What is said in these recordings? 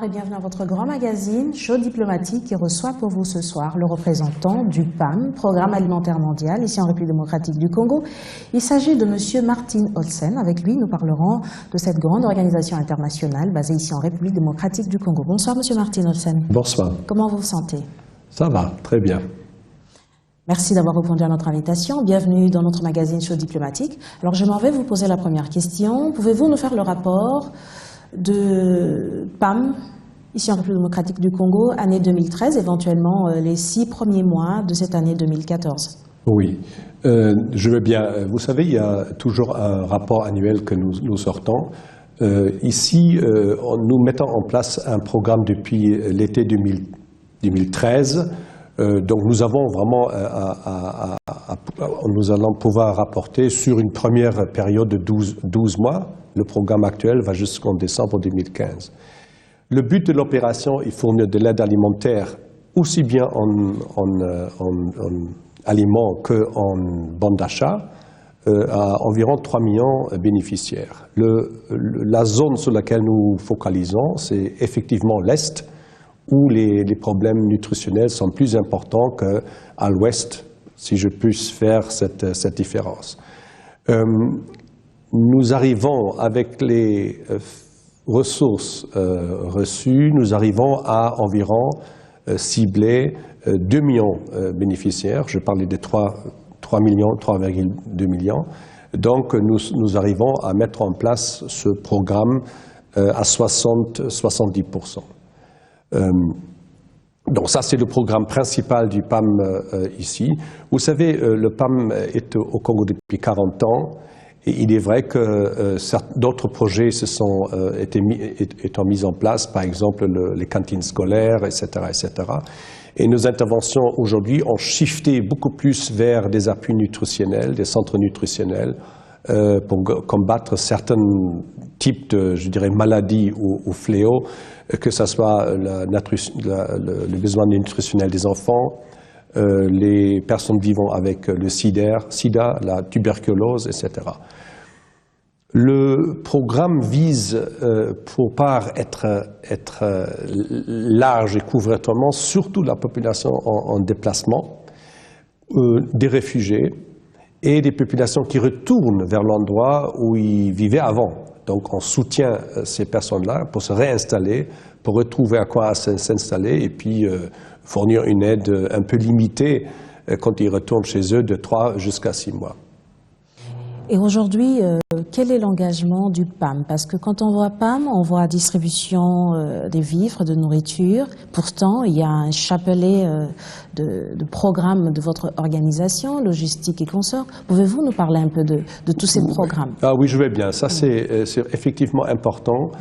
et bienvenue à votre grand magazine Show Diplomatique qui reçoit pour vous ce soir le représentant du PAM, Programme Alimentaire Mondial, ici en République démocratique du Congo. Il s'agit de M. Martin Olsen. Avec lui, nous parlerons de cette grande organisation internationale basée ici en République démocratique du Congo. Bonsoir M. Martin Olsen. Bonsoir. Comment vous vous sentez? Ça va, très bien. Merci d'avoir répondu à notre invitation. Bienvenue dans notre magazine Show Diplomatique. Alors je m'en vais vous poser la première question. Pouvez-vous nous faire le rapport de PAM, ici en République démocratique du Congo, année 2013, éventuellement les 6 premiers mois de cette année 2014? Oui, je veux bien. Vous savez, il y a toujours un rapport annuel que nous sortons. Ici, nous mettons en place un programme depuis l'été 2013. Donc nous avons vraiment, nous allons pouvoir rapporter sur une première période de 12 mois. Le programme actuel va jusqu'en décembre 2015. Le but de l'opération est fournir de l'aide alimentaire aussi bien en aliments qu'en bons d'achat à environ 3 millions de bénéficiaires. La zone sur laquelle nous focalisons, c'est effectivement l'Est, où les problèmes nutritionnels sont plus importants qu'à l'Ouest, si je puis faire cette différence. Nous arrivons avec les ressources reçues, nous arrivons à environ cibler 2 millions de bénéficiaires. Je parlais de 3,2 millions. Donc nous arrivons à mettre en place ce programme à 70%. Donc ça, c'est le programme principal du PAM ici. Vous savez, le PAM est au Congo depuis 40 ans. Et il est vrai que d'autres projets étant mis en place, par exemple les cantines scolaires, etc., etc. Et nos interventions aujourd'hui ont shifté beaucoup plus vers des appuis nutritionnels, des centres nutritionnels, pour combattre certains types de, je dirais, maladies ou fléaux, que ce soit le besoin nutritionnel des enfants, les personnes vivant avec le sida, la tuberculose, etc. Le programme vise, pour part être large et couvrir totalement, surtout la population en déplacement, des réfugiés et des populations qui retournent vers l'endroit où ils vivaient avant. Donc on soutient ces personnes-là pour se réinstaller, pour retrouver à quoi s'installer et puis fournir une aide un peu limitée quand ils retournent chez eux de 3 jusqu'à 6 mois. Et aujourd'hui, quel est l'engagement du PAM? Parce que quand on voit PAM, on voit distribution des vivres, de nourriture. Pourtant, il y a un chapelet de programmes de votre organisation, logistique et consorts. Pouvez-vous nous parler un peu de tous ces programmes? Ah oui, je vais bien. Ça, c'est effectivement important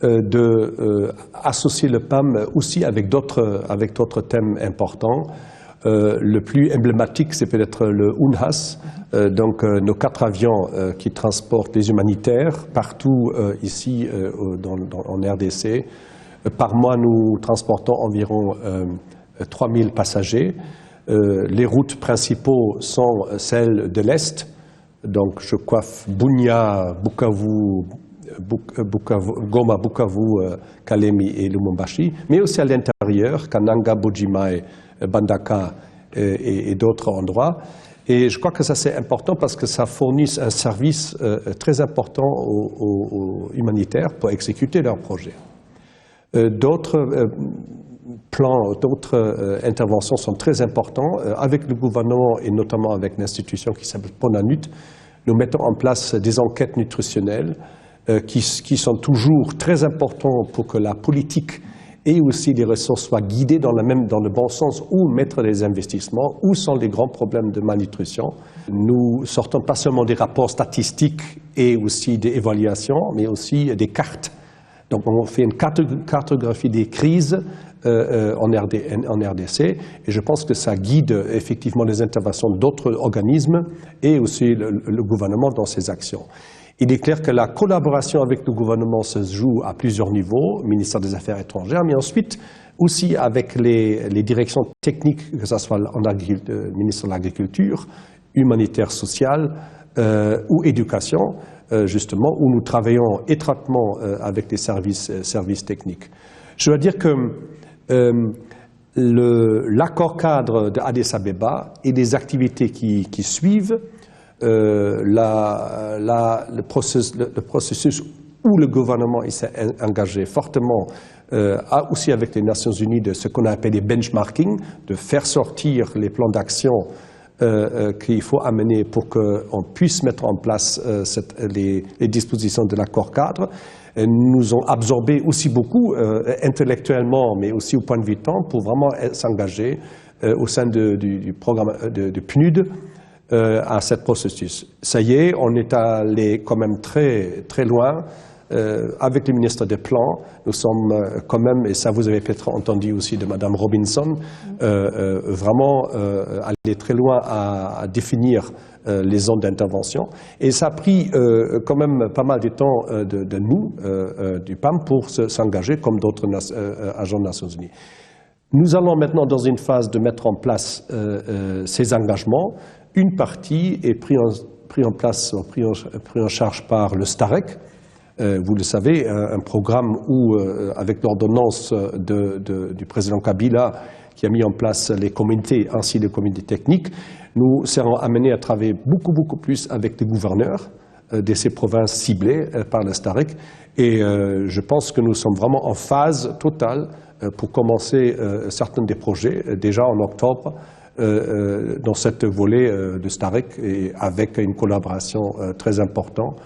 d'associer le PAM aussi avec d'autres thèmes importants. Le plus emblématique, c'est peut-être le UNHAS, donc nos 4 avions qui transportent les humanitaires partout ici en RDC. Par mois, nous transportons environ 3000 passagers. Les routes principaux sont celles de l'Est, donc je coiffe Bunia, Bukavu, Goma, Bukavu, Kalemi et Lubumbashi, mais aussi à l'intérieur, Kananga, Bujimai, Bandaka et d'autres endroits. Et je crois que ça c'est important parce que ça fournit un service très important aux humanitaires pour exécuter leurs projets. D'autres plans, d'autres interventions sont très importants. Avec le gouvernement et notamment avec l'institution qui s'appelle PONANUT, nous mettons en place des enquêtes nutritionnelles qui sont toujours très importantes pour que la politique et aussi les ressources soient guidées dans le bon sens, où mettre les investissements, où sont les grands problèmes de malnutrition. Nous sortons pas seulement des rapports statistiques et aussi des évaluations, mais aussi des cartes. Donc on fait une cartographie des crises en RDC, et je pense que ça guide effectivement les interventions d'autres organismes et aussi le gouvernement dans ses actions. Il est clair que la collaboration avec le gouvernement se joue à plusieurs niveaux, ministère des Affaires étrangères, mais ensuite aussi avec les directions techniques, que ce soit le ministère de l'Agriculture, humanitaire, social ou éducation, justement, où nous travaillons étroitement avec les services techniques. Je dois dire que l'accord cadre de Addis Abeba et les activités qui suivent, le processus où le gouvernement s'est engagé fortement, aussi avec les Nations Unies, de ce qu'on a appelé benchmarking, de faire sortir les plans d'action qu'il faut amener pour qu'on puisse mettre en place les dispositions de l'accord cadre, nous ont absorbé aussi beaucoup intellectuellement, mais aussi au point de vue temps, pour vraiment s'engager au sein du programme de PNUD à ce processus. Ça y est, on est allé quand même très, très loin. Avec le ministre des Plans, nous sommes quand même, et ça vous avez peut-être entendu aussi de Madame Robinson, vraiment aller très loin à définir les zones d'intervention. Et ça a pris quand même pas mal de temps de nous, du PAM, pour s'engager comme d'autres agents des Nations Unies. Nous allons maintenant dans une phase de mettre en place ces engagements. Une partie est prise en charge par le STAREC. Vous le savez, un programme où, avec l'ordonnance du président Kabila, qui a mis en place les comités, ainsi les comités techniques, nous serons amenés à travailler beaucoup plus avec les gouverneurs de ces provinces ciblées par le STAREC. Et je pense que nous sommes vraiment en phase totale pour commencer certains des projets, déjà en octobre, dans cette volet de STAREC, et avec une collaboration très importante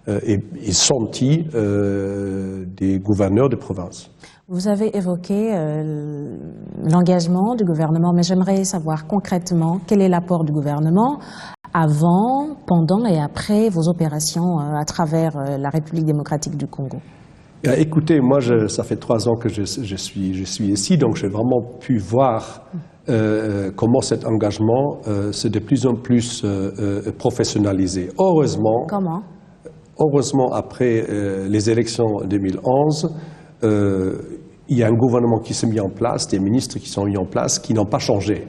et sentie des gouverneurs de province. Vous avez évoqué l'engagement du gouvernement, mais j'aimerais savoir concrètement quel est l'apport du gouvernement avant, pendant et après vos opérations à travers la République démocratique du Congo. Écoutez, moi, ça fait 3 ans que je suis ici, donc j'ai vraiment pu voir comment cet engagement s'est de plus en plus professionnalisé. Heureusement, comment ? Heureusement, après les élections 2011, il y a un gouvernement qui s'est mis en place, des ministres qui sont mis en place, qui n'ont pas changé.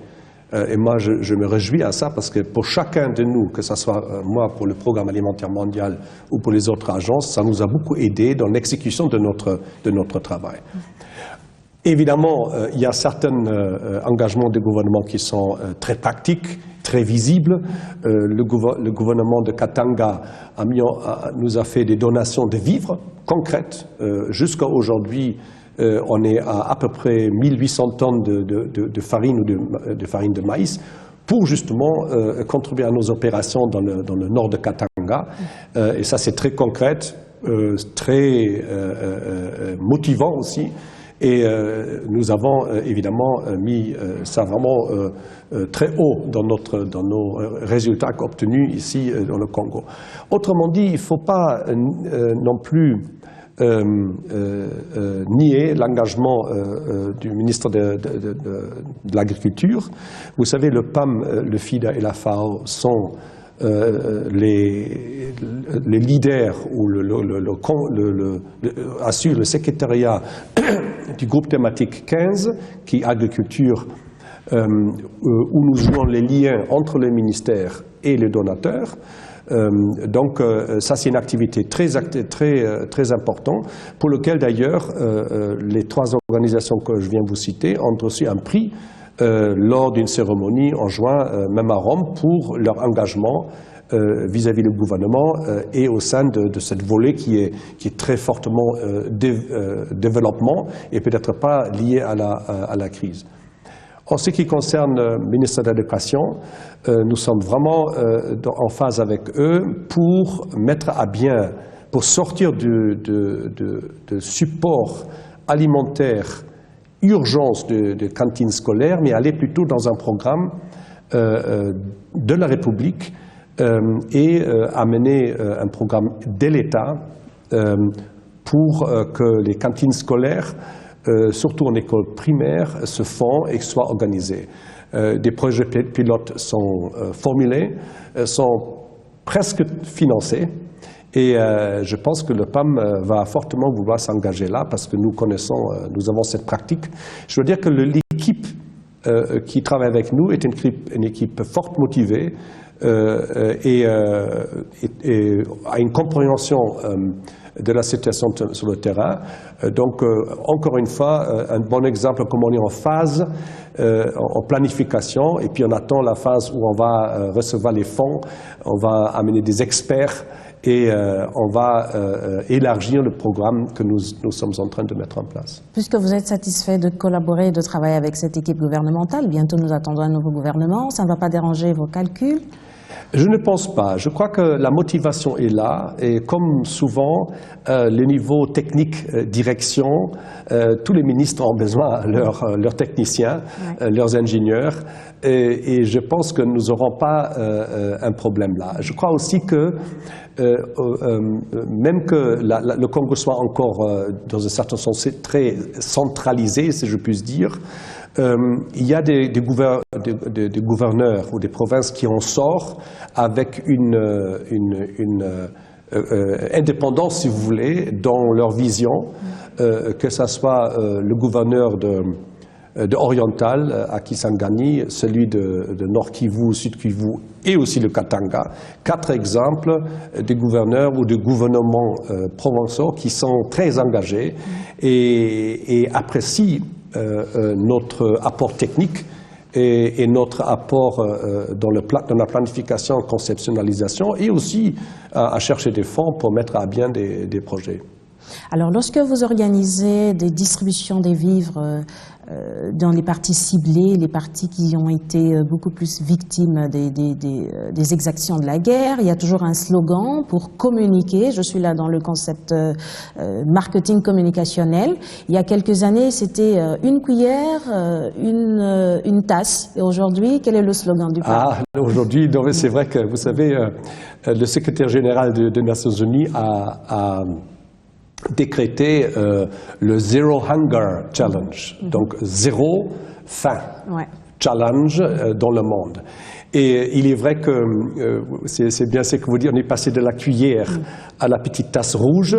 Et moi, je me réjouis à ça parce que pour chacun de nous, que ce soit moi pour le Programme alimentaire mondial ou pour les autres agences, ça nous a beaucoup aidé dans l'exécution de notre travail. Évidemment, il y a certains engagements du gouvernement qui sont très tactiques, très visibles. Le gouvernement de Katanga nous a fait des donations de vivres concrètes. Jusqu'à aujourd'hui, on est à peu près 1800 tonnes de farine ou de farine de maïs pour justement contribuer à nos opérations dans le nord de Katanga. Et ça, c'est très concret, très motivant aussi. Et nous avons évidemment mis ça vraiment très haut dans nos résultats obtenus ici dans le Congo. Autrement dit, il ne faut pas non plus nier l'engagement du ministre de l'Agriculture. Vous savez, le PAM, le FIDA et la FAO sont les leaders ou assurent le secrétariat du groupe thématique 15, qui est agriculture, où nous jouons les liens entre les ministères et les donateurs. Donc ça, c'est une activité très importante, pour laquelle d'ailleurs les 3 organisations que je viens de vous citer ont reçu un prix lors d'une cérémonie en juin, même à Rome, pour leur engagement vis-à-vis du gouvernement et au sein de cette volet qui est très fortement développement et peut-être pas lié à la crise. En ce qui concerne le ministère de l'Éducation, nous sommes vraiment en phase avec eux pour mettre à bien, pour sortir de support alimentaire urgence de cantines scolaires, mais aller plutôt dans un programme de la République et amener un programme de l'État pour que les cantines scolaires, surtout en école primaire, se font et soient organisées. Des projets pilotes sont formulés, sont presque financés. Et je pense que le PAM va fortement vouloir s'engager là parce que nous avons cette pratique. Je veux dire que l'équipe qui travaille avec nous est une équipe forte, motivée et a une compréhension de la situation sur le terrain. Donc, encore une fois, un bon exemple comment on est en phase, en planification, et puis on attend la phase où on va recevoir les fonds, on va amener des experts, et on va élargir le programme que nous sommes en train de mettre en place. Puisque vous êtes satisfait de collaborer et de travailler avec cette équipe gouvernementale, bientôt nous attendons un nouveau gouvernement, ça ne va pas déranger vos calculs? Je ne pense pas. Je crois que la motivation est là et comme souvent, le niveau technique, direction, tous les ministres ont besoin de leurs techniciens, leurs ingénieurs et je pense que nous n'aurons pas un problème là. Je crois aussi que même que le Congo soit encore dans un certain sens très centralisé, si je puis dire, il y a des gouverneurs ou des provinces qui en sortent avec une indépendance, si vous voulez, dans leur vision, que ce soit le gouverneur de Oriental à Kisangani, celui de Nord Kivu, Sud Kivu et aussi le Katanga. 4 exemples de gouverneurs ou de gouvernements provençaux qui sont très engagés et apprécient notre apport technique et notre apport dans la planification, conceptualisation et aussi à chercher des fonds pour mettre à bien des projets. Alors, lorsque vous organisez des distributions des vivres dans les parties ciblées, les parties qui ont été beaucoup plus victimes des exactions de la guerre, il y a toujours un slogan pour communiquer. Je suis là dans le concept marketing communicationnel. Il y a quelques années, c'était une cuillère, une tasse. Et aujourd'hui, quel est le slogan du PAM? Aujourd'hui, c'est vrai que, vous savez, le secrétaire général des Nations Unies a décrété le Zero Hunger Challenge, donc zéro faim challenge dans le monde. Et il est vrai que c'est bien ce que vous dites, on est passé de la cuillère à la petite tasse rouge.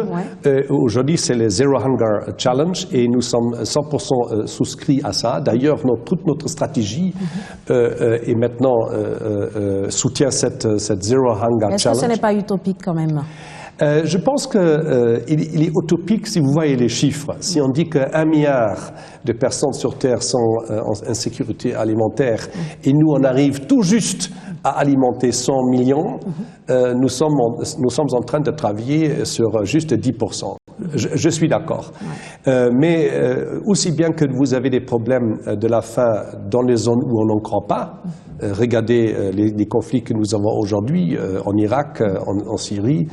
Aujourd'hui, c'est le Zero Hunger Challenge et nous sommes 100% souscrits à ça. D'ailleurs, toute notre stratégie est maintenant soutient cette Zero Hunger Challenge. Est-ce que ce n'est pas utopique quand même? Je pense qu'il est utopique si vous voyez les chiffres. Si on dit qu'1 milliard de personnes sur Terre sont en insécurité alimentaire et nous, on arrive tout juste à alimenter 100 millions, nous sommes en train de travailler sur juste 10%. Je suis d'accord. Mais aussi bien que vous avez des problèmes de la faim dans les zones où on n'en croit pas, regardez les conflits que nous avons aujourd'hui en Irak, en Syrie,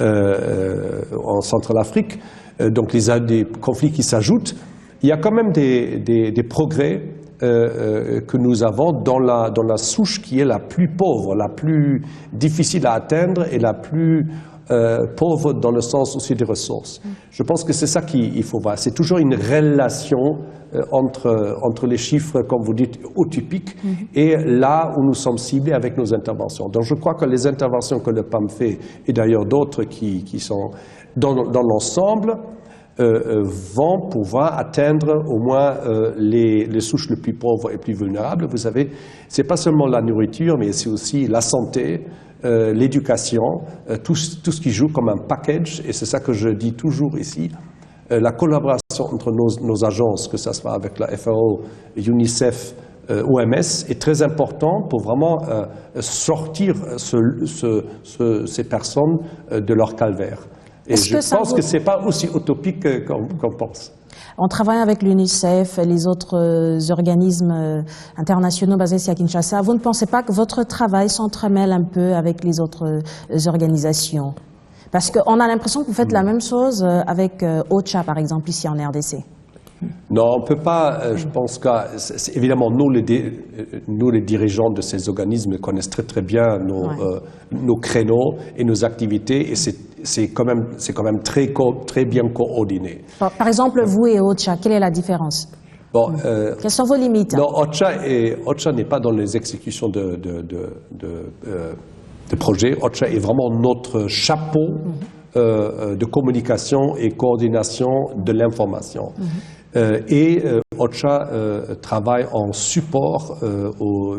en Centrafrique, donc des conflits qui s'ajoutent, il y a quand même des progrès que nous avons dans la souche qui est la plus pauvre, la plus difficile à atteindre et la plus pauvre dans le sens aussi des ressources. Je pense que c'est ça qu'il faut voir. C'est toujours une relation entre les chiffres, comme vous dites, utopiques, et là où nous sommes ciblés avec nos interventions. Donc je crois que les interventions que le PAM fait, et d'ailleurs d'autres qui sont dans l'ensemble, vont pouvoir atteindre au moins les souches les plus pauvres et plus vulnérables. Vous savez, c'est pas seulement la nourriture, mais c'est aussi la santé, l'éducation, tout ce qui joue comme un package, et c'est ça que je dis toujours ici. La collaboration entre nos agences, que ce soit avec la FAO, UNICEF, OMS, est très important pour vraiment sortir ces personnes de leur calvaire. Et je pense que ce n'est pas aussi utopique qu'on pense. On travaille avec l'UNICEF et les autres organismes internationaux basés ici à Kinshasa. Vous ne pensez pas que votre travail s'entremêle un peu avec les autres organisations? Parce qu'on a l'impression que vous faites la même chose avec OCHA, par exemple, ici en RDC. Non, on ne peut pas, je pense qu'évidemment, nous les dirigeants de ces organismes connaissent très bien nos créneaux et nos activités, et c'est quand même très bien coordonné. Par exemple, vous et OCHA, quelle est la différence? Quelles sont vos limites? Non, OCHA n'est pas dans les exécutions de projets. OCHA est vraiment notre chapeau de communication et coordination de l'information. OCHA travaille en support au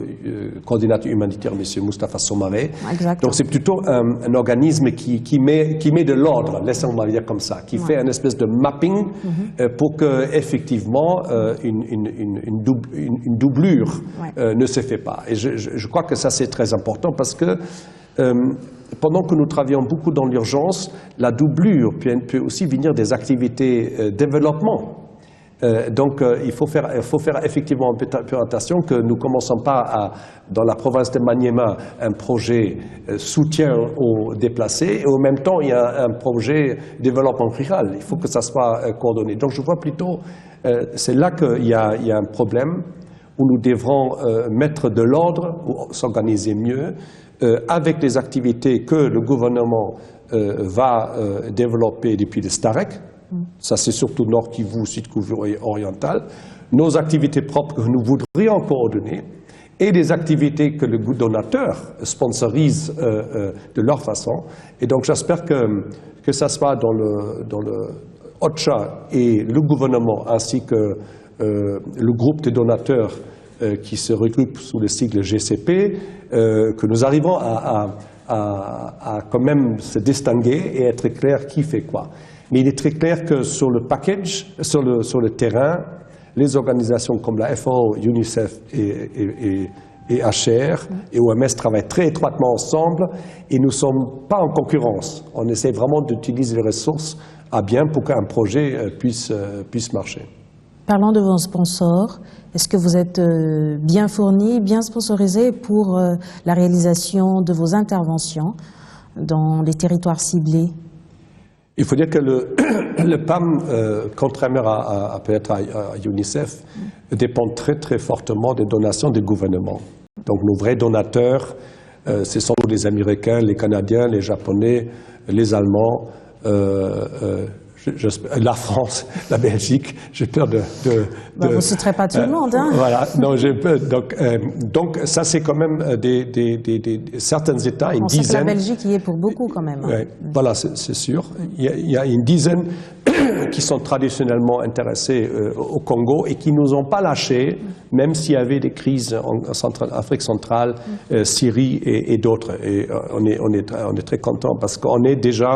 coordinateur humanitaire, M. Moustapha Soumaré. Exactement. Donc c'est plutôt un organisme qui met de l'ordre, laissons-moi dire comme ça, qui fait une espèce de mapping pour que effectivement une doublure ne se fait pas. Et je crois que ça c'est très important parce que pendant que nous travaillons beaucoup dans l'urgence, la doublure peut aussi venir des activités développement. Donc il faut faire effectivement un peu attention que nous ne commençons pas dans la province de Maniema un projet soutien aux déplacés et en même temps il y a un projet développement rural. Il faut que ça soit coordonné. Donc je vois plutôt, c'est là qu'il y a un problème où nous devrons mettre de l'ordre ou s'organiser mieux avec les activités que le gouvernement va développer depuis le STAREC. Ça, c'est surtout Nord Kivu, Sud Kivu oriental. Nos activités propres que nous voudrions coordonner et des activités que le donateur sponsorise de leur façon. Et donc, j'espère que ça soit dans le OCHA et le gouvernement, ainsi que le groupe de donateurs qui se regroupe sous le sigle GCP, que nous arrivons à quand même se distinguer et être clair qui fait quoi. Mais il est très clair que sur le package, sur le terrain, les organisations comme la FAO, UNICEF et HR et OMS travaillent très étroitement ensemble et nous ne sommes pas en concurrence. On essaie vraiment d'utiliser les ressources à bien pour qu'un projet puisse marcher. Parlant de vos sponsors, est-ce que vous êtes bien fournis, bien sponsorisés pour la réalisation de vos interventions dans les territoires ciblés? Il faut dire que le PAM, contrairement peut-être à UNICEF, dépend très très fortement des donations des gouvernements. Donc nos vrais donateurs, ce sont les Américains, les Canadiens, les Japonais, les Allemands, la France, la Belgique. J'ai peur de vous ne citerez pas tout le monde, hein. Voilà. Non, j'ai peur. Donc ça, c'est quand même certains États, une dizaine. On sait que la Belgique y est pour beaucoup quand même. Ouais, voilà, c'est sûr. Il y a une dizaine qui sont traditionnellement intéressés au Congo et qui ne nous ont pas lâchés, même s'il y avait des crises en Afrique centrale, Syrie et d'autres. Et on est très content parce qu'on est déjà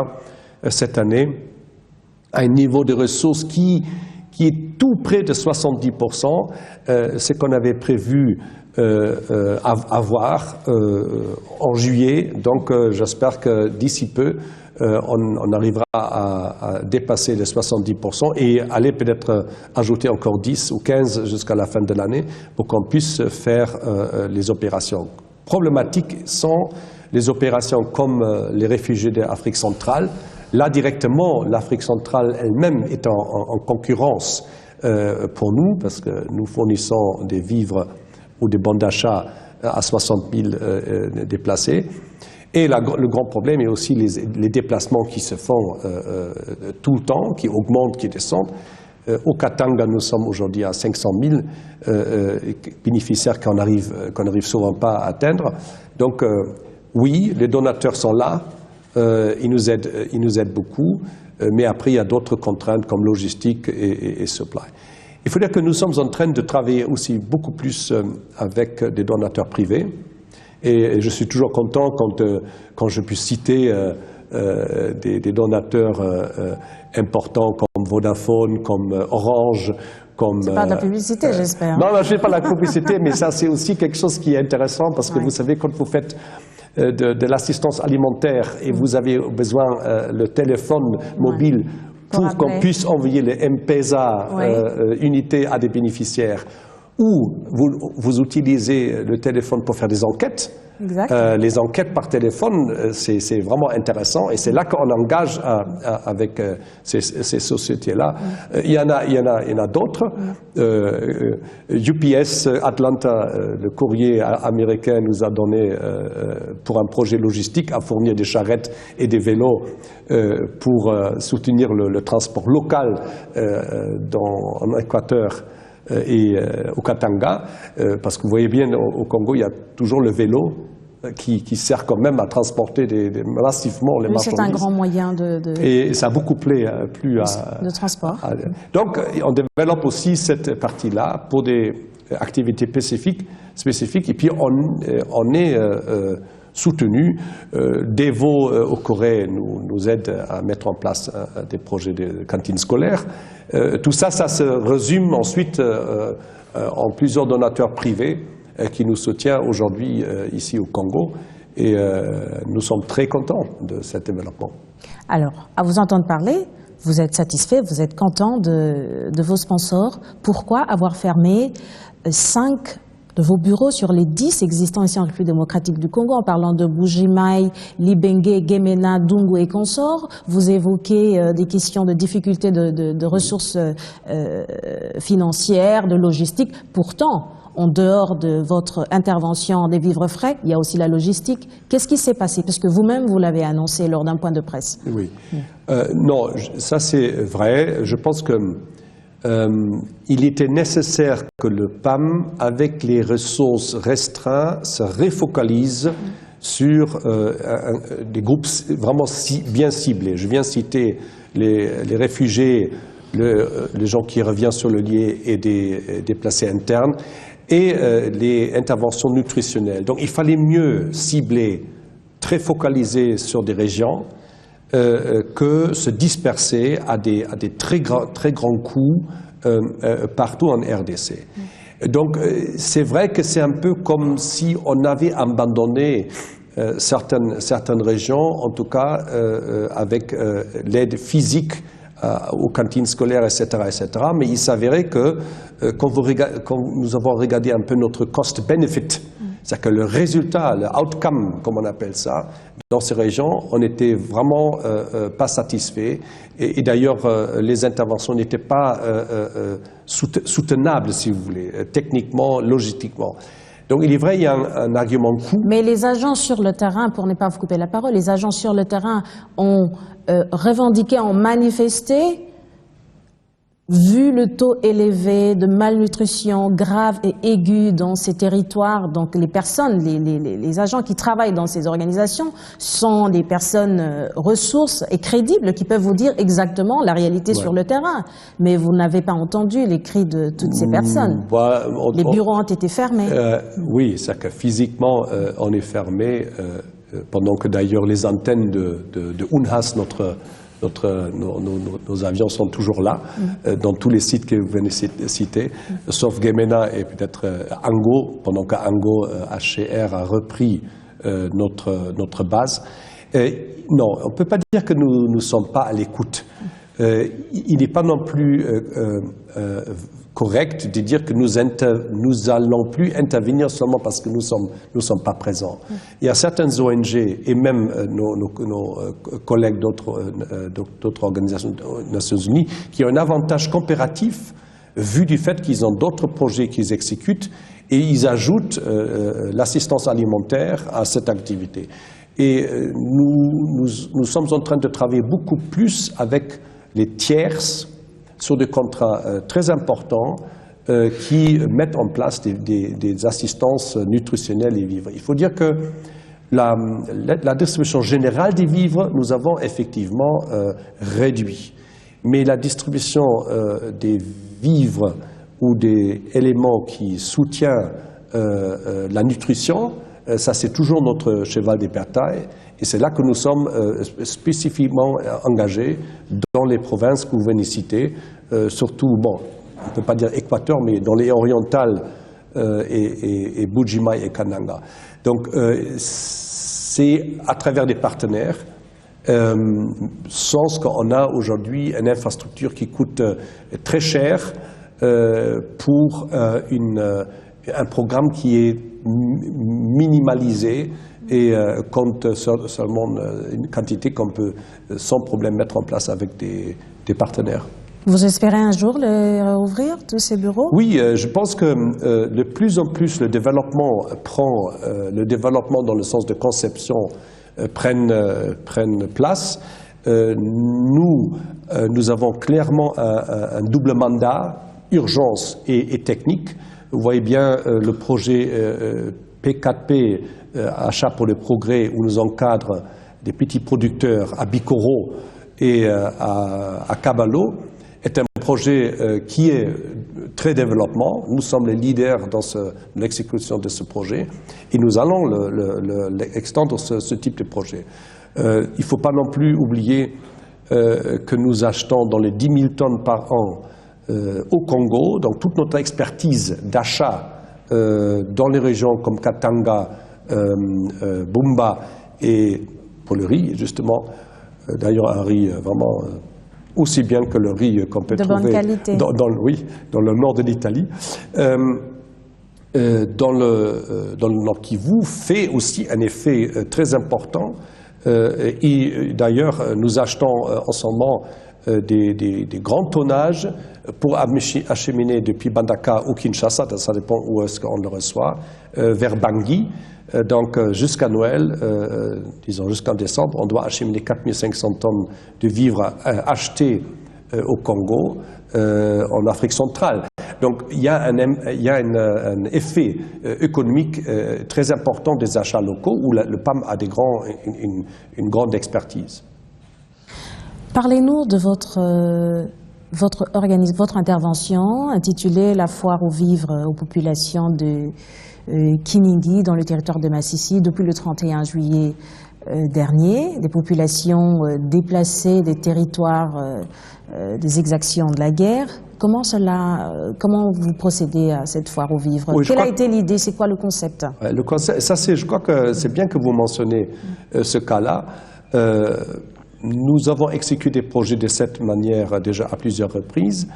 cette année à un niveau de ressources qui est tout près de 70%, ce qu'on avait prévu avoir en juillet. Donc j'espère que d'ici peu, on arrivera à dépasser les 70% et aller peut-être ajouter encore 10 ou 15 jusqu'à la fin de l'année pour qu'on puisse faire les opérations. Problématiques sont les opérations comme les réfugiés d'Afrique centrale. Là, directement, l'Afrique centrale elle-même est en concurrence pour nous, parce que nous fournissons des vivres ou des bons d'achat à 60 000 déplacés. Et le grand problème est aussi les déplacements qui se font tout le temps, qui augmentent, qui descendent. Au Katanga, nous sommes aujourd'hui à 500 000 bénéficiaires qu'on n'arrive souvent pas à atteindre. Donc, oui, les donateurs sont là. Ils nous aident beaucoup, mais après il y a d'autres contraintes comme logistique et supply. Il faut dire que nous sommes en train de travailler aussi beaucoup plus avec des donateurs privés et je suis toujours content quand je puis citer des donateurs importants comme Vodafone, comme Orange. C'est pas de la publicité, j'espère. Non, je ne fais pas la publicité, mais ça c'est aussi quelque chose qui est intéressant parce que vous savez, quand vous faites de l'assistance alimentaire et vous avez besoin le téléphone mobile pour qu'on puisse envoyer les M-Pesa unités à des bénéficiaires, ou vous utilisez le téléphone pour faire des enquêtes. Les enquêtes par téléphone, c'est vraiment intéressant et c'est là qu'on engage avec ces sociétés-là. Il y en a d'autres. UPS Atlanta, le courrier américain, nous a donné pour un projet logistique à fournir des charrettes et des vélos pour soutenir le transport local en Équateur et au Katanga, parce que vous voyez bien au Congo, il y a toujours le vélo qui sert quand même à transporter massivement les marchandises. C'est un grand moyen Et ça a beaucoup plu de transport. Donc, on développe aussi cette partie-là pour des activités spécifiques. Et puis, on est soutenu. Devo au Corée nous aide à mettre en place des projets de cantines scolaires. Tout ça, ça se résume ensuite en plusieurs donateurs privés qui nous soutiennent aujourd'hui ici au Congo. Et nous sommes très contents de cet développement. Alors, à vous entendre parler, vous êtes satisfait, vous êtes content de vos sponsors. Pourquoi avoir fermé 5 de vos bureaux sur les 10 existants ici en République démocratique du Congo, en parlant de Bujimaï, Libenge, Gemena, Dungu et consorts? Vous évoquez des questions de difficultés de ressources financières, de logistique. Pourtant, en dehors de votre intervention des vivres frais, il y a aussi la logistique. Qu'est-ce qui s'est passé? Parce que vous-même, vous l'avez annoncé lors d'un point de presse. Oui. Non, ça c'est vrai. Je pense que il était nécessaire que le PAM, avec les ressources restreintes, se refocalise sur des groupes vraiment bien ciblés. Je viens citer les réfugiés, les gens qui reviennent sur le lieu et des déplacés internes, et les interventions nutritionnelles. Donc il fallait mieux cibler, très focaliser sur des régions, que se disperser à des très grands coûts partout en RDC. Donc c'est vrai que c'est un peu comme si on avait abandonné certaines régions, en tout cas avec l'aide physique aux cantines scolaires, etc., etc. Mais il s'avérait que quand nous avons regardé un peu notre cost-benefit, c'est-à-dire que le résultat, le outcome, comme on appelle ça, dans ces régions, on n'était vraiment pas satisfait. Et d'ailleurs, les interventions n'étaient pas soutenables, si vous voulez, techniquement, logistiquement. Donc il est vrai, il y a un argument coût. Mais les agents sur le terrain, pour ne pas vous couper la parole, les agents sur le terrain ont revendiqué, ont manifesté, vu le taux élevé de malnutrition grave et aiguë dans ces territoires. Donc les personnes, les agents qui travaillent dans ces organisations sont des personnes ressources et crédibles qui peuvent vous dire exactement la réalité sur le terrain. Mais vous n'avez pas entendu les cris de toutes ces personnes. Les bureaux ont été fermés. Oui, c'est-à-dire que physiquement, on est fermé, pendant que d'ailleurs les antennes de UNHAS, nos avions sont toujours là, dans tous les sites que vous venez de citer, sauf Gemena et peut-être Ango, pendant qu'Ango HCR a repris notre base. Non, on ne peut pas dire que nous ne sommes pas à l'écoute. Il n'est pas non plus correct de dire que nous allons plus intervenir seulement parce que nous sommes pas présents. Il y a certaines ONG et même nos collègues d'autres organisations des Nations Unies qui ont un avantage comparatif vu du fait qu'ils ont d'autres projets qu'ils exécutent et ils ajoutent l'assistance alimentaire à cette activité. Et nous sommes en train de travailler beaucoup plus avec les tierces sur des contrats très importants qui mettent en place des assistances nutritionnelles et vivres. Il faut dire que la distribution générale des vivres, nous avons effectivement réduit. Mais la distribution des vivres ou des éléments qui soutiennent la nutrition, ça c'est toujours notre cheval de bataille. Et c'est là que nous sommes spécifiquement engagés dans les provinces que vous venez de citer, surtout, bon, on ne peut pas dire Équateur, mais dans les orientales et Bujimaï et Kananga. Donc c'est à travers des partenaires, sans qu'on a aujourd'hui une infrastructure qui coûte très cher pour un programme qui est minimalisé et compte seulement une quantité qu'on peut sans problème mettre en place avec des partenaires. Vous espérez un jour les rouvrir, tous ces bureaux? Oui, je pense que de plus en plus le développement dans le sens de conception prenne place. Nous avons clairement un double mandat, urgence et technique. Vous voyez bien le projet P4P, Achat pour le Progrès, où nous encadrent des petits producteurs à Bikoro et à Caballo, est un projet qui est très développement. Nous sommes les leaders dans l'exécution de ce projet et nous allons extendre ce type de projet. Il ne faut pas non plus oublier que nous achetons dans les 10 000 tonnes par an au Congo, donc toute notre expertise d'achat dans les régions comme Katanga, Bumba et pour le riz, justement, d'ailleurs un riz vraiment aussi bien que le riz qu'on peut trouver dans le nord de l'Italie, dans le nord Kivu, fait aussi un effet très important. Et d'ailleurs, nous achetons en ce moment des grands tonnages pour acheminer depuis Bandaka ou Kinshasa, ça dépend où est-ce qu'on le reçoit, vers Bangui. Donc jusqu'à Noël, disons jusqu'en décembre, on doit acheminer 4500 tonnes de vivres achetés au Congo, en Afrique centrale. Donc il y a un effet économique très important des achats locaux où le PAM a une grande expertise. Parlez-nous de votre intervention intitulée « La foire aux vivres aux populations de Kiningi dans le territoire de Massissi depuis le 31 juillet dernier, des populations déplacées des territoires des exactions de la guerre. Comment vous procédez à cette foire aux vivres? Oui, quelle a été l'idée? C'est quoi le concept? Le concept, je crois que c'est bien que vous mentionnez ce cas-là. Nous avons exécuté des projets de cette manière déjà à plusieurs reprises.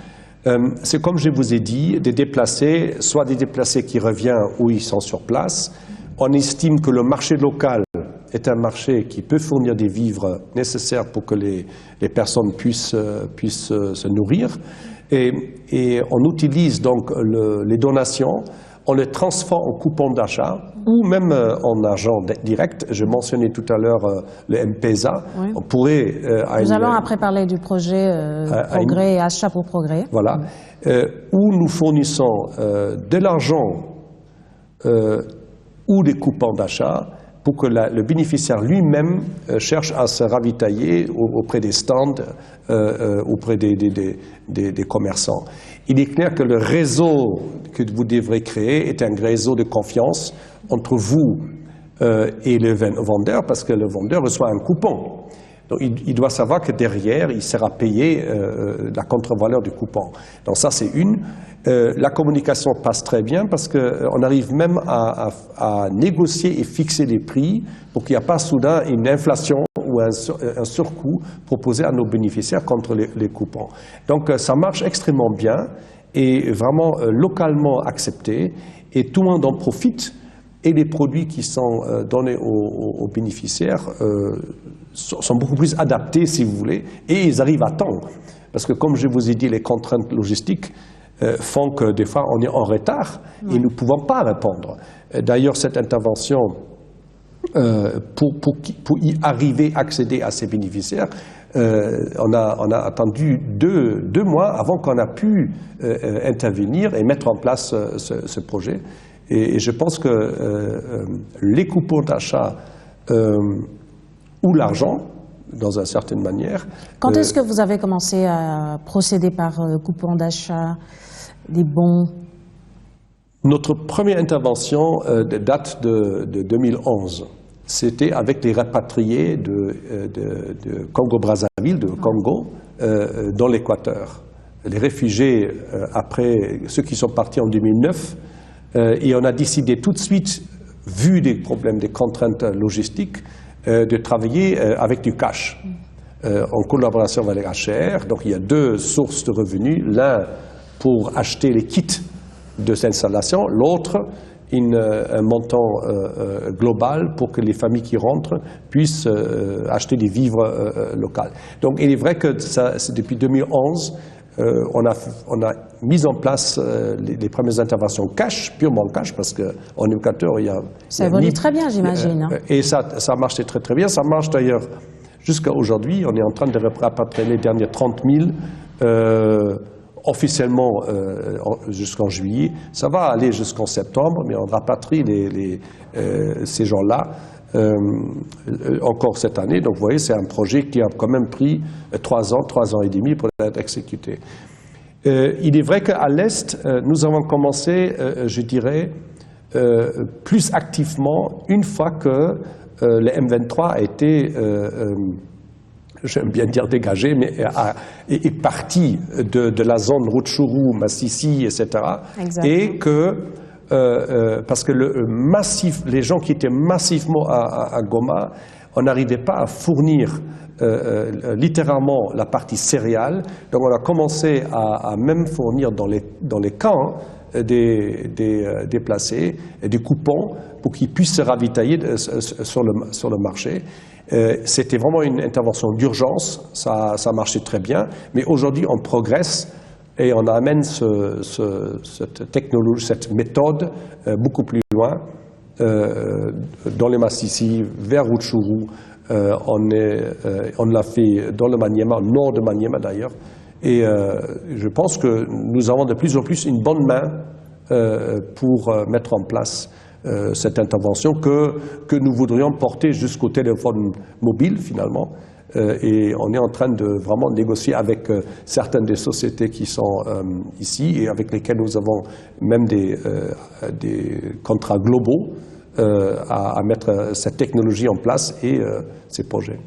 C'est comme je vous ai dit, des déplacés, soit des déplacés qui reviennent où ils sont sur place. On estime que le marché local est un marché qui peut fournir des vivres nécessaires pour que les personnes puissent se nourrir. Et on utilise donc les donations, on les transforme en coupons d'achat ou même en argent direct. Je mentionnais tout à l'heure le M-Pesa. Oui. On pourrait... Nous allons après parler du projet Progrès et Achat pour Progrès. Voilà. Où nous fournissons de l'argent ou des coupons d'achat pour que le bénéficiaire lui-même cherche à se ravitailler auprès des stands, auprès des commerçants. Il est clair que le réseau que vous devrez créer est un réseau de confiance entre vous et le vendeur, parce que le vendeur reçoit un coupon. Donc il doit savoir que derrière, il sera payé la contre-valeur du coupon. Donc ça, c'est une. La communication passe très bien parce qu'on arrive même à négocier et fixer les prix pour qu'il n'y ait pas soudain une inflation ou un surcoût proposé à nos bénéficiaires contre les coupons. Donc ça marche extrêmement bien et vraiment localement accepté et tout le monde en profite et les produits qui sont donnés aux bénéficiaires sont beaucoup plus adaptés, si vous voulez, et ils arrivent à temps. Parce que comme je vous ai dit, les contraintes logistiques font que des fois on est en retard et nous ne pouvons pas répondre. D'ailleurs, cette intervention, pour y arriver à accéder à ces bénéficiaires, on a attendu deux mois avant qu'on a pu intervenir et mettre en place ce projet. Et je pense que les coupons d'achat ou l'argent, dans une certaine manière... Quand est-ce que vous avez commencé à procéder par coupons d'achat, des bons? Notre première intervention date de 2011. C'était avec les rapatriés de Congo-Brazzaville, de Congo, dans l'Équateur. Les réfugiés, après ceux qui sont partis en 2009, et on a décidé tout de suite, vu des problèmes, des contraintes logistiques, de travailler avec du cash, en collaboration avec HR. Donc il y a deux sources de revenus, l'un pour acheter les kits de cette installation, l'autre un montant global pour que les familles qui rentrent puissent acheter des vivres locaux. Donc il est vrai que depuis 2011, on a mis en place les premières interventions cash, purement cash, parce qu'en Équateur, il y a... Ça évolue très bien, j'imagine. Et ça marchait très très bien. Ça marche d'ailleurs jusqu'à aujourd'hui. On est en train de rapatrier les derniers 30 000. officiellement jusqu'en juillet. Ça va aller jusqu'en septembre, mais on rapatrie ces gens-là encore cette année. Donc vous voyez, c'est un projet qui a quand même pris 3 ans et demi pour être exécuté. Il est vrai qu'à l'Est, nous avons commencé, je dirais, plus activement une fois que le M23 a été, j'aime bien dire dégagé, mais est parti de la zone Rutshuru, Massissi, etc. Exactement. Et que, parce que les gens qui étaient massivement à Goma, on n'arrivait pas à fournir littéralement la partie céréale. Donc on a commencé à même fournir dans les camps des déplacés, des coupons pour qu'ils puissent se ravitailler sur le marché. C'était vraiment une intervention d'urgence, ça marchait très bien, mais aujourd'hui on progresse et on amène cette technologie, cette méthode beaucoup plus loin, dans les Massissi, vers Rutshuru. On l'a fait dans le Maniema, nord de Maniema d'ailleurs, et je pense que nous avons de plus en plus une bonne main pour mettre en place cette intervention que nous voudrions porter jusqu'au téléphone mobile finalement, et on est en train de vraiment négocier avec certaines des sociétés qui sont ici et avec lesquelles nous avons même des contrats globaux à mettre cette technologie en place et ces projets.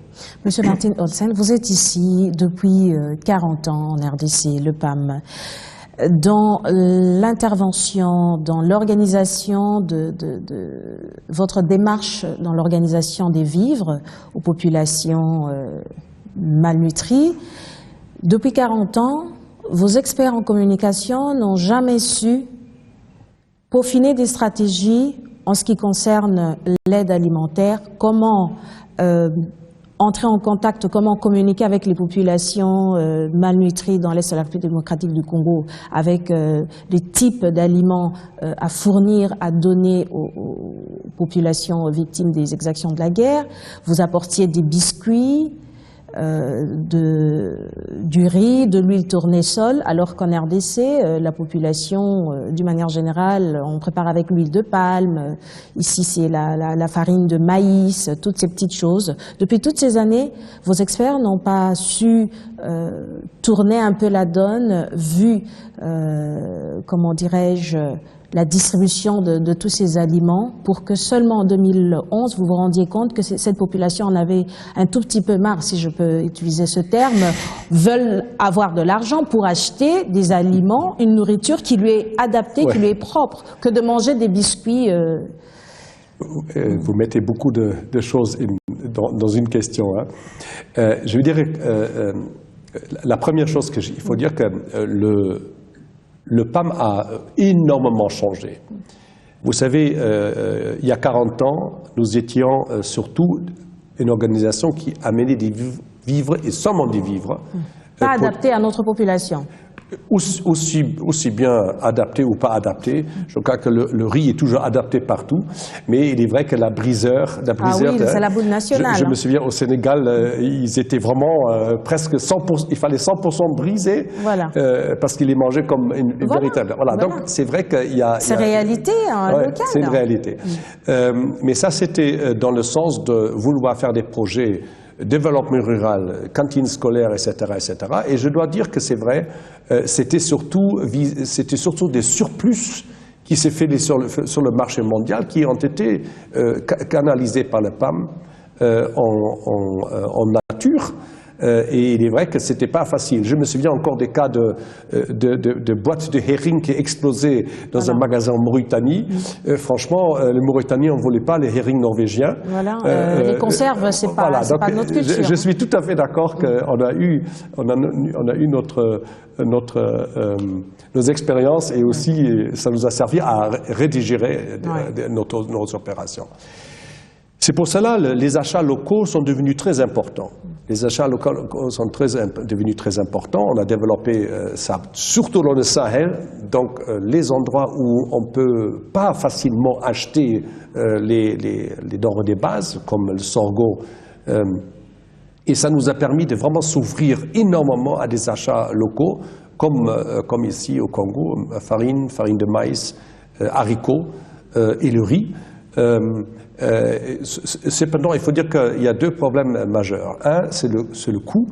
Monsieur Martin Olsen, vous êtes ici depuis 40 ans en RDC, le PAM. Dans l'intervention, dans l'organisation de votre démarche dans l'organisation des vivres aux populations malnutries, depuis 40 ans, vos experts en communication n'ont jamais su peaufiner des stratégies en ce qui concerne l'aide alimentaire, comment entrer en contact, comment communiquer avec les populations malnutries dans l'Est de la République démocratique du Congo, avec les types d'aliments à fournir, à donner aux populations victimes des exactions de la guerre. Vous apportiez des biscuits, du riz, de l'huile tournesol, alors qu'en RDC, la population, d'une manière générale, on prépare avec l'huile de palme, ici c'est la farine de maïs, toutes ces petites choses. Depuis toutes ces années, vos experts n'ont pas su tourner un peu la donne, vu, comment dirais-je, la distribution de tous ces aliments, pour que seulement en 2011, vous vous rendiez compte que cette population en avait un tout petit peu marre, si je peux utiliser ce terme, veulent avoir de l'argent pour acheter des aliments, une nourriture qui lui est adaptée, qui lui est propre, que de manger des biscuits. Vous mettez beaucoup de choses dans une question. Hein. Je veux dire, la première chose il faut dire que le PAM a énormément changé. Vous savez, il y a 40 ans, nous étions surtout une organisation qui amenait des vivres et seulement des vivres. Pas adaptés à notre population. Aussi bien adapté ou pas adapté. Je crois que le riz est toujours adapté partout, mais il est vrai que la briseur, oui, c'est la boule nationale. Je me souviens au Sénégal, ils étaient vraiment presque 100%, il fallait 100% briser, voilà. Parce qu'ils les mangeaient comme une véritable. Voilà. Donc c'est vrai qu'il y a. C'est réalité locale. C'est une réalité. Mais ça, c'était dans le sens de vouloir faire des projets. Développement rural, cantine scolaire, etc., etc. Et je dois dire que c'est vrai, c'était surtout des surplus qui s'est fait sur le marché mondial, qui ont été canalisés par le PAM en nature. Et il est vrai que c'était pas facile. Je me souviens encore des cas de boîtes de herring qui explosaient dans un magasin en Mauritanie. Franchement, les Mauritaniens n'en voulaient pas les herrings norvégiens. Voilà. Les conserves, c'est pas notre culture. Je suis tout à fait d'accord qu'on a eu nos expériences et aussi ça nous a servi à rédigérer nos opérations. C'est pour cela que les achats locaux sont devenus très importants. Les achats locaux sont devenus très importants. On a développé ça, surtout dans le Sahel, donc les endroits où on ne peut pas facilement acheter les denrées de base, comme le sorgho. Et ça nous a permis de vraiment s'ouvrir énormément à des achats locaux comme ici au Congo, farine de maïs, haricots et le riz. Cependant, il faut dire qu'il y a deux problèmes majeurs. Un, c'est le coût.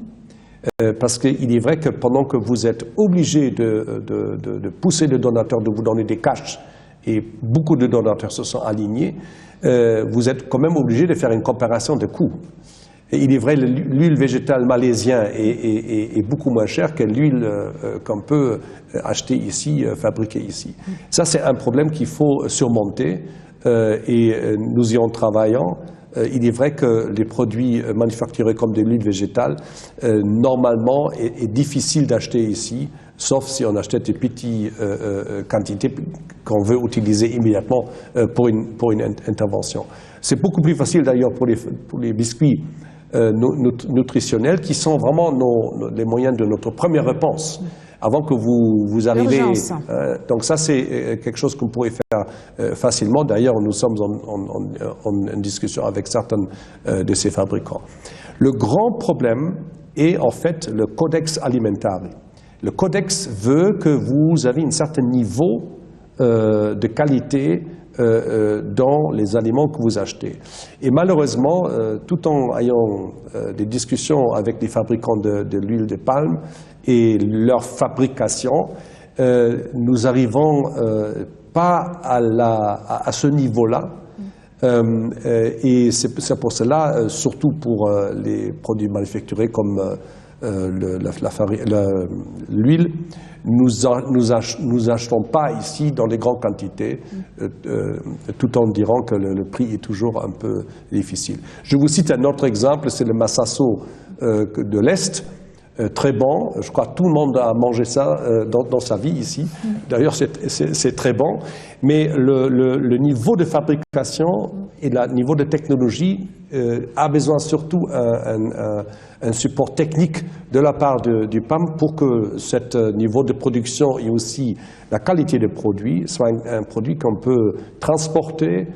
Parce qu'il est vrai que pendant que vous êtes obligé de pousser le donateur de vous donner des cash, et beaucoup de donateurs se sont alignés, vous êtes quand même obligé de faire une comparaison de coûts. Et il est vrai, l'huile végétale malaisienne est beaucoup moins chère que l'huile qu'on peut acheter ici, fabriquée ici. Ça, c'est un problème qu'il faut surmonter et nous y en travaillons. Il est vrai que les produits manufacturés comme de l'huile végétale, normalement, est difficile d'acheter ici, sauf si on achète des petites quantités qu'on veut utiliser immédiatement pour une intervention. C'est beaucoup plus facile d'ailleurs pour les biscuits nutritionnels qui sont vraiment les moyens de notre première réponse. Avant que vous arrivez. Donc ça, c'est quelque chose qu'on pourrait faire facilement. D'ailleurs, nous sommes en discussion avec certains de ces fabricants. Le grand problème est en fait le codex alimentaire. Le codex veut que vous avez un certain niveau de qualité dans les aliments que vous achetez. Et malheureusement, tout en ayant des discussions avec les fabricants de l'huile de palme et leur fabrication, nous arrivons pas à ce niveau-là. Et c'est pour cela, surtout pour les produits manufacturés comme l'huile, nous achetons pas ici dans les grandes quantités, tout en disant que le prix est toujours un peu difficile. Je vous cite un autre exemple, c'est le massasso de l'Est. Très bon, je crois que tout le monde a mangé ça dans sa vie ici. D'ailleurs, c'est très bon. Mais le niveau de fabrication et le niveau de technologie a besoin surtout un support technique de la part du PAM pour que ce niveau de production et aussi la qualité des produits soit un produit qu'on peut transporter,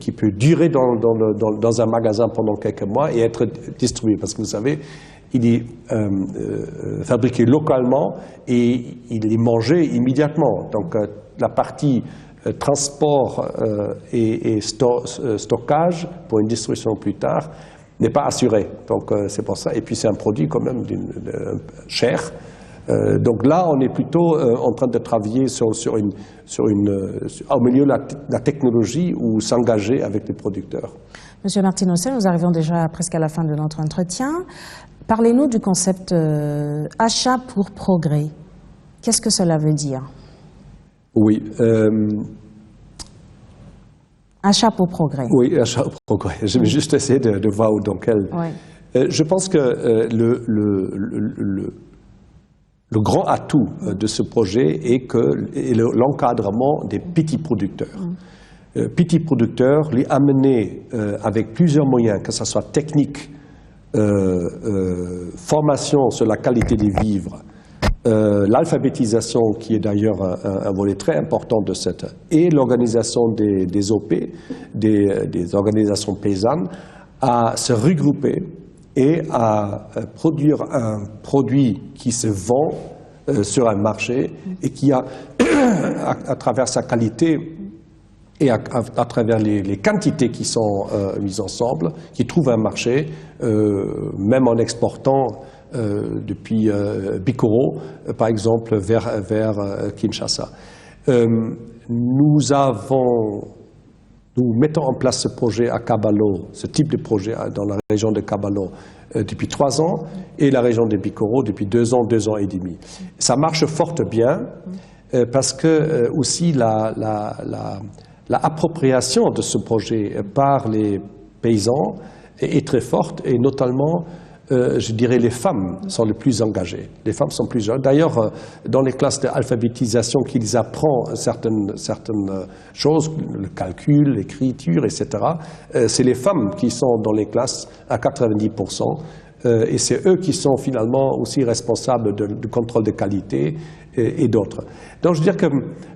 qui peut durer dans un magasin pendant quelques mois et être distribué. Parce que vous savez, il est fabriqué localement et il est mangé immédiatement. Donc la partie transport et stockage pour une distribution plus tard n'est pas assurée. Donc c'est pour ça. Et puis c'est un produit quand même cher. Donc là, on est plutôt en train de travailler au milieu de la technologie ou s'engager avec les producteurs. Monsieur Martinocet, nous arrivons déjà presque à la fin de notre entretien. Parlez-nous du concept achat pour progrès. Qu'est-ce que cela veut dire? Oui. Achat pour progrès. Oui, achat pour progrès. Je vais juste essayer de voir dans quel. Oui. Je pense que le grand atout de ce projet est l'encadrement des petits producteurs. Petits producteurs, les amener avec plusieurs moyens, que ce soit technique, formation sur la qualité des vivres, l'alphabétisation qui est d'ailleurs un volet très important de cette, et l'organisation des OP, des organisations paysannes, à se regrouper et à produire un produit qui se vend sur un marché et qui a, à travers sa qualité et à travers les quantités qui sont mises ensemble, qui trouvent un marché, même en exportant depuis Bikoro, par exemple, vers Kinshasa. Nous mettons en place ce projet à Kabalo, ce type de projet dans la région de Kabalo depuis 3 ans et la région de Bikoro depuis 2 ans et demi. Ça marche fort bien parce que aussi l'appropriation de ce projet par les paysans est très forte et notamment, je dirais, les femmes sont les plus engagées. Les femmes sont plus jeunes. D'ailleurs, dans les classes d'alphabétisation qu'ils apprennent certaines choses, le calcul, l'écriture, etc., c'est les femmes qui sont dans les classes à 90%. Et c'est eux qui sont finalement aussi responsables du contrôle de qualité et d'autres. Donc je veux dire que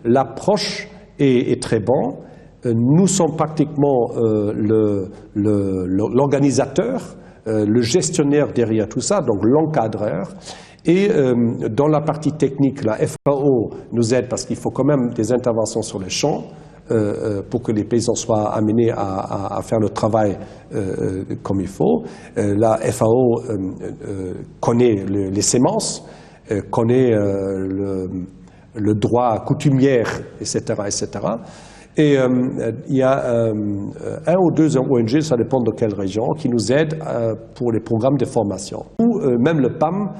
l'approche est très bonne. Nous sommes pratiquement l'organisateur, le gestionnaire derrière tout ça, donc l'encadreur. Et dans la partie technique, la FAO nous aide parce qu'il faut quand même des interventions sur les champs pour que les paysans soient amenés à faire le travail comme il faut. La FAO connaît les semences, connaît le droit coutumier, etc., etc. Et il y a un ou deux ONG, ça dépend de quelle région, qui nous aident pour les programmes de formation. Ou même le PAM,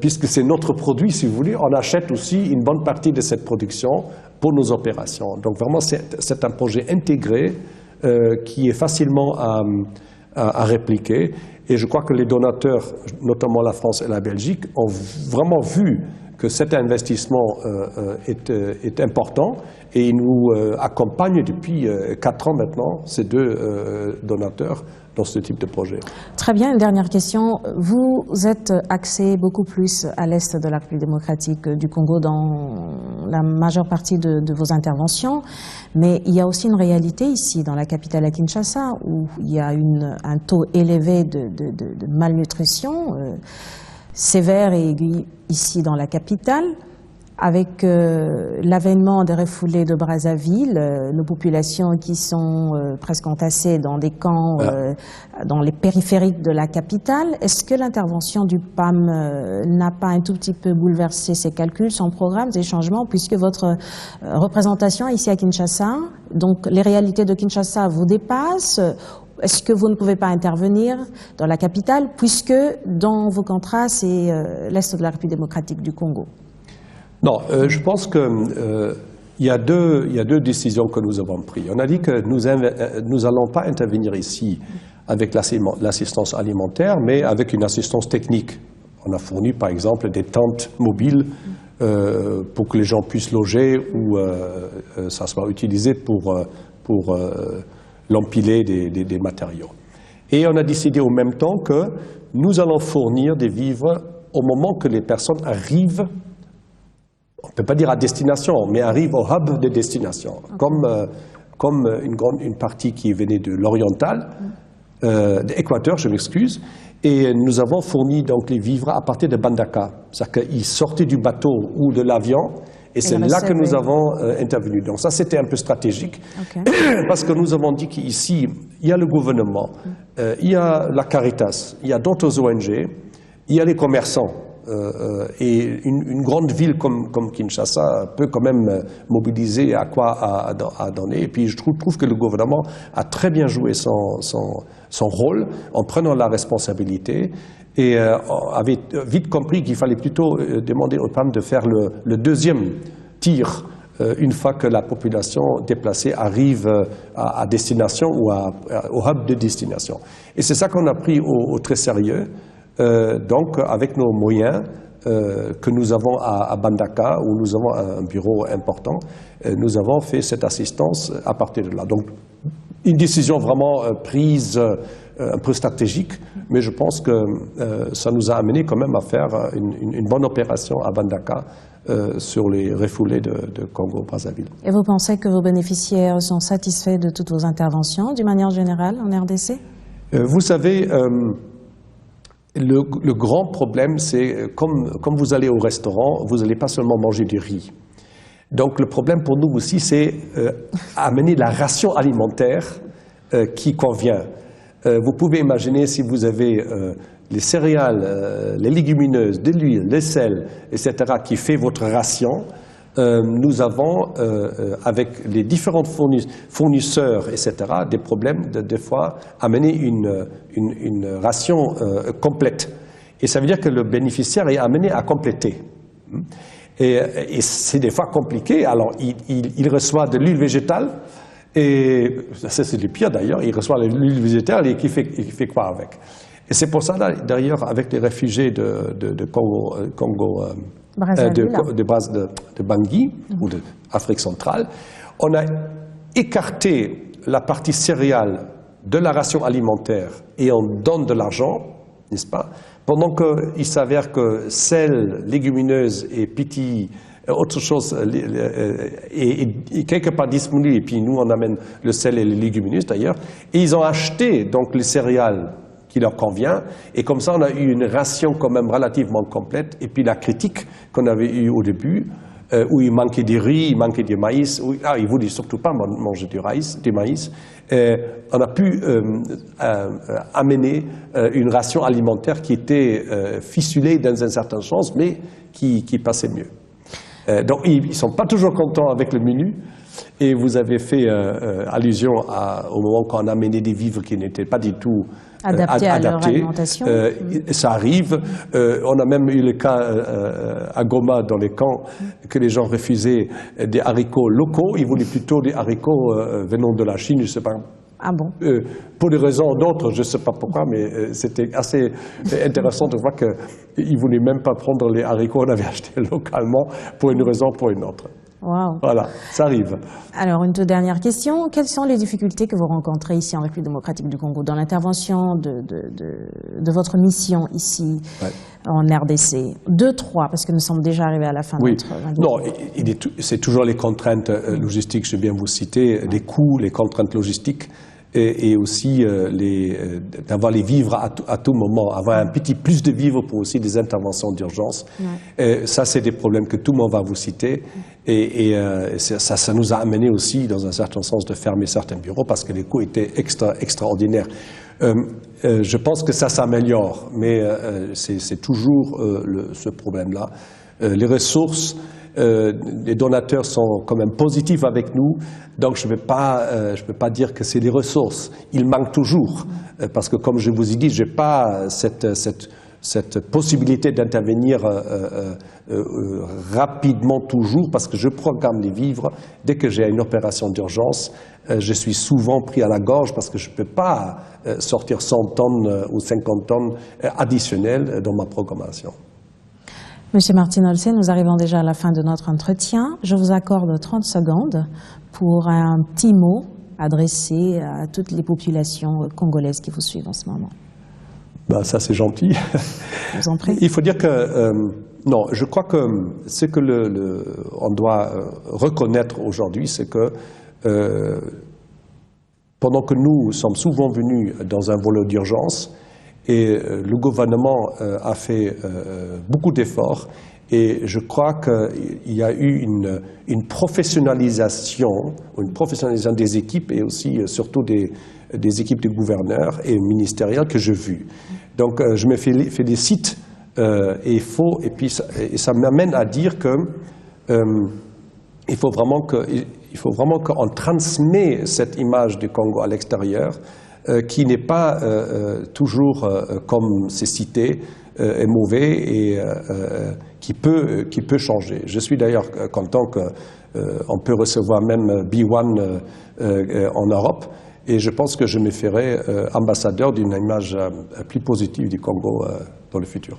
puisque c'est notre produit, si vous voulez, on achète aussi une bonne partie de cette production pour nos opérations. Donc vraiment, c'est un projet intégré qui est facilement à répliquer. Et je crois que les donateurs, notamment la France et la Belgique, ont vraiment vu que cet investissement est important et ils nous accompagnent depuis 4 ans maintenant, ces deux donateurs, dans ce type de projet. Très bien, une dernière question. Vous êtes axé beaucoup plus à l'est de la République démocratique du Congo dans la majeure partie de vos interventions, mais il y a aussi une réalité ici, dans la capitale à Kinshasa, où il y a un taux élevé de malnutrition sévère et aigu ici dans la capitale. Avec l'avènement des refoulés de Brazzaville, nos populations qui sont presque entassées dans des camps dans les périphériques de la capitale, est-ce que l'intervention du PAM n'a pas un tout petit peu bouleversé ses calculs, son programme, ses changements, puisque votre représentation ici à Kinshasa, donc les réalités de Kinshasa vous dépassent? Est-ce que vous ne pouvez pas intervenir dans la capitale, puisque dans vos contrats, c'est l'Est de la République démocratique du Congo? Non, je pense qu'il y a deux décisions que nous avons prises. On a dit que nous n'allons pas intervenir ici avec l'assistance alimentaire, mais avec une assistance technique. On a fourni, par exemple, des tentes mobiles pour que les gens puissent loger ou ça soit utilisé pour l'empiler des matériaux. Et on a décidé au même temps que nous allons fournir des vivres au moment que les personnes arrivent, on ne peut pas dire à destination, mais arrivent au hub de destination. Okay. Comme une partie qui venait de l'oriental, d'Équateur, je m'excuse, et nous avons fourni donc les vivres à partir de Bandaka. C'est-à-dire qu'ils sortaient du bateau ou de l'avion, et c'est là que nous avons intervenu. Donc ça, c'était un peu stratégique, okay. Parce que nous avons dit qu'ici, il y a le gouvernement, il y a la Caritas, il y a d'autres ONG, il y a les commerçants. Et une grande ville comme Kinshasa peut quand même mobiliser à quoi à donner. Et puis je trouve que le gouvernement a très bien joué son rôle en prenant la responsabilité et avait vite compris qu'il fallait plutôt demander au PAM de faire le deuxième tir une fois que la population déplacée arrive à destination ou au hub de destination. Et c'est ça qu'on a pris au très sérieux. Donc, avec nos moyens que nous avons à Bandaka, où nous avons un bureau important, nous avons fait cette assistance à partir de là. Donc, une décision vraiment prise un peu stratégique, mais je pense que ça nous a amené quand même à faire une bonne opération à Bandaka sur les refoulés de Congo-Brazzaville. Et vous pensez que vos bénéficiaires sont satisfaits de toutes vos interventions, d'une manière générale, en RDC? Vous savez... Le grand problème, c'est comme vous allez au restaurant, vous n'allez pas seulement manger du riz. Donc le problème pour nous aussi, c'est amener la ration alimentaire qui convient. Vous pouvez imaginer si vous avez les céréales, les légumineuses, de l'huile, les sels, etc., qui fait votre ration. Nous avons, avec les différents fournisseurs, etc., des problèmes de des fois amener une ration complète. Et ça veut dire que le bénéficiaire est amené à compléter. Et c'est des fois compliqué. Alors, il reçoit de l'huile végétale, et ça c'est le pire d'ailleurs, il reçoit l'huile végétale et qui fait quoi avec? Et c'est pour ça, d'ailleurs, avec les réfugiés de Congo de Bangui ou d'Afrique centrale, on a écarté la partie céréale de la ration alimentaire et on donne de l'argent, n'est-ce pas? Pendant qu'il s'avère que sel, légumineuses et petits, autre chose est quelque part disponible, et puis nous on amène le sel et les légumineuses d'ailleurs, et ils ont acheté donc les céréales qui leur convient. Et comme ça, on a eu une ration quand même relativement complète. Et puis la critique qu'on avait eue au début, où il manquait du riz, il manquait du maïs, où il ne voulait surtout pas manger du maïs, on a pu amener une ration alimentaire qui était ficelée dans un certain sens, mais qui passait mieux. Donc ils ne sont pas toujours contents avec le menu. Et vous avez fait allusion au moment quand on a amené des vivres qui n'étaient pas du tout adaptés à leur alimentation. Ça arrive. On a même eu le cas à Goma, dans les camps, que les gens refusaient des haricots locaux. Ils voulaient plutôt des haricots venant de la Chine, je ne sais pas. Ah bon? Pour des raisons d'autres, je ne sais pas pourquoi, mais c'était assez intéressant de voir qu'ils ne voulaient même pas prendre les haricots qu'on avait achetés localement pour une raison ou pour une autre. Wow. Voilà, ça arrive. Alors, une toute dernière question. Quelles sont les difficultés que vous rencontrez ici en République démocratique du Congo dans l'intervention de votre mission ici en RDC? 2, 3, parce que nous sommes déjà arrivés à la fin de notre invité. Non, c'est toujours les contraintes logistiques, je vais bien vous citer, les coûts, les contraintes logistiques. Et aussi d'avoir les vivres à tout moment, avoir un petit plus de vivres pour aussi des interventions d'urgence. Ça, c'est des problèmes que tout le monde va vous citer. Et ça nous a amené aussi, dans un certain sens, de fermer certains bureaux parce que les coûts étaient extraordinaires. Je pense que ça s'améliore, mais c'est toujours ce problème-là. Les ressources, les donateurs sont quand même positifs avec nous, donc je ne peux pas dire que c'est des ressources. Il manque toujours, parce que comme je vous ai dit, je n'ai pas cette possibilité d'intervenir rapidement toujours, parce que je programme les vivres. Dès que j'ai une opération d'urgence, je suis souvent pris à la gorge parce que je ne peux pas sortir 100 tonnes ou 50 tonnes additionnelles dans ma programmation. Monsieur Martin Olsen, nous arrivons déjà à la fin de notre entretien. Je vous accorde 30 secondes pour un petit mot adressé à toutes les populations congolaises qui vous suivent en ce moment. Ben, ça, c'est gentil. Je vous en prie. Il faut dire que, non, je crois que ce que on doit reconnaître aujourd'hui, c'est que pendant que nous sommes souvent venus dans un volet d'urgence, et le gouvernement a fait beaucoup d'efforts, et je crois qu'il y a eu une professionnalisation des équipes et aussi surtout des équipes de gouverneurs et ministériels que j'ai vues. Donc je me félicite et puis ça m'amène à dire que il faut vraiment qu'on transmet cette image du Congo à l'extérieur, qui n'est pas toujours, comme c'est cité, est mauvais et qui peut changer. Je suis d'ailleurs content qu'on peut recevoir même B1 en Europe, et je pense que je me ferai ambassadeur d'une image plus positive du Congo dans le futur.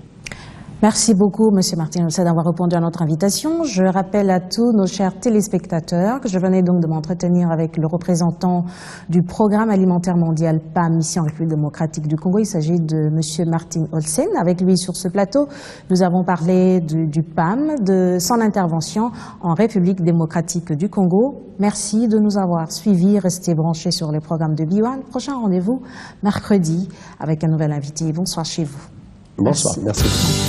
Merci beaucoup, Monsieur Martin Olsen, d'avoir répondu à notre invitation. Je rappelle à tous nos chers téléspectateurs que je venais donc de m'entretenir avec le représentant du Programme alimentaire mondial PAM, ici en République démocratique du Congo. Il s'agit de Monsieur Martin Olsen. Avec lui sur ce plateau, nous avons parlé du PAM, de son intervention en République démocratique du Congo. Merci de nous avoir suivis. Restez branchés sur les programmes de B1. Prochain rendez-vous mercredi avec un nouvel invité. Bonsoir chez vous. Bonsoir, merci beaucoup.